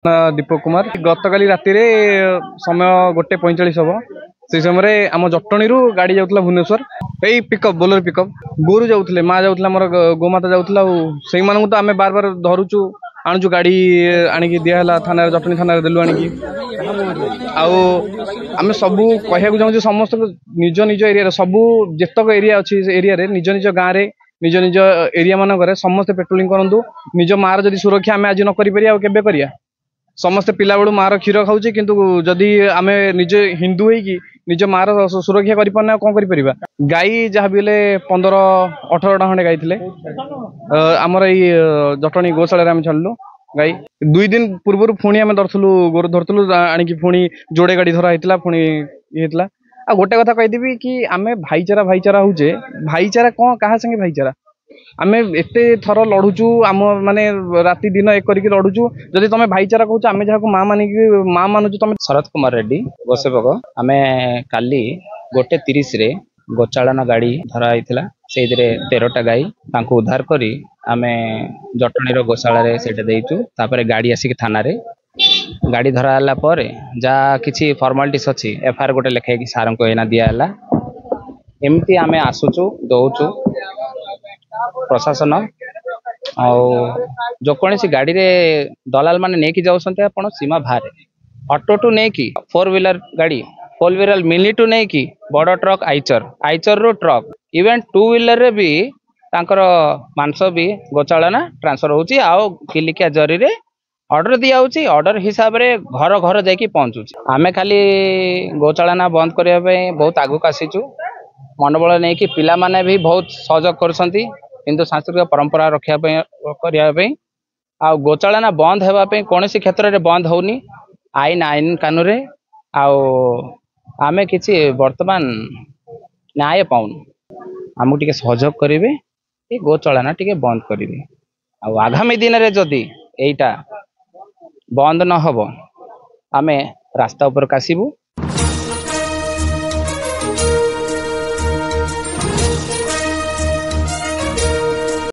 दीपक कुमार गतकाली राति समय 1:45 हम से समय आम जटणी गाड़ी जाऊला भुवनेश्वर यही पिकअप बोलर पिकअप गोरु जाऊे माँ जाऊला मोर गोमाता जाऊला से तो आम बार बार धरुचु आणुचु गाड़ी आणिकी दिहला थाना जटणी थाना देलु आणिकी आम सबू कहू चाहूँ समस्त निज निज एरिया सबू जेतक एरिया अच्छी एरिया निज निज गाँव में निज निज एरिया मानक समस्त पेट्रोलिंग करूँ निज मार जदि सुरक्षा आम आज न करें समस्ते पिला बेलू मार क्षीर खाऊे किंतु जदि आम निजे हिंदू होगी निज मार सुरक्षा करना कौन कर गाई जहाँ भी 15-18 खंडे गाई थे आमर ये जटणी गोशाला आम छाड़ू गाई 2 दिन पूर्व पुणी आम धरलु गोर धरलु आणिकी पुणी जोड़े गाड़ी धरा होता पुणी ये आ गोटे कथा कहीदेवी कि आम भाईचारा भाईचारा होचे भाईचारा कौन क्या संगे भाईचारा आम एत थर लड़ुचु आम माने राति दिन एक करके लड़ुचु जदि तुम भाईचारा कहूँ आम जहाँ माँ मानिक माँ मानुचु तुम शरद कुमार रेड्डी गोसेवक आम काली 1:30 रे गोचालन गाड़ी धरा होता से 13टा गाई उद्धार करी आम जटणी गोशाला देचु गाड़ी आसिक थाना रे गाड़ी धराला जहाँ किसी फॉर्मालिटीज अच्छी एफआईआर गोटे लिखाई सार को एना दियाला एमती आम आसुचु दौचु प्रशासन जो कौन सी गाड़ी रे दलाल माने नहीं जाऊँ आप सीमा बाहर ऑटो टू नहीं कि 4 व्हीलर गाड़ी 4 व्हीलर मिनी टू नहीं कि बड़ ट्रक आइचर रो ट्रक इवेन 2 व्हीलर रे भी तांकर मांस भी गोचालना ट्रांसफर होची आओ किलिकिया जरी रे ऑर्डर दिया ऑर्डर हिसाब रे घर घर जाकि पहुँचुची आमे खाली गोचालना बंद करने बहुत आगुक आसीचु मनोबल नहीं कि पिला माने भी बहुत सहयोग करछंती हिंदू सांस्कृतिक परंपरा रखा करने आ गोचालना बंद होगापी कौन सी क्षेत्र में बंद होनी आईन कानून रे आमे किसी वर्तमान न्याय पाऊनु आमको टिके सहयोग करेंगे ये गोचालना टिके बंद करेंगे आगामी दिन में जदि यहीटा बंद न हो आमे रास्ता उपर आसबू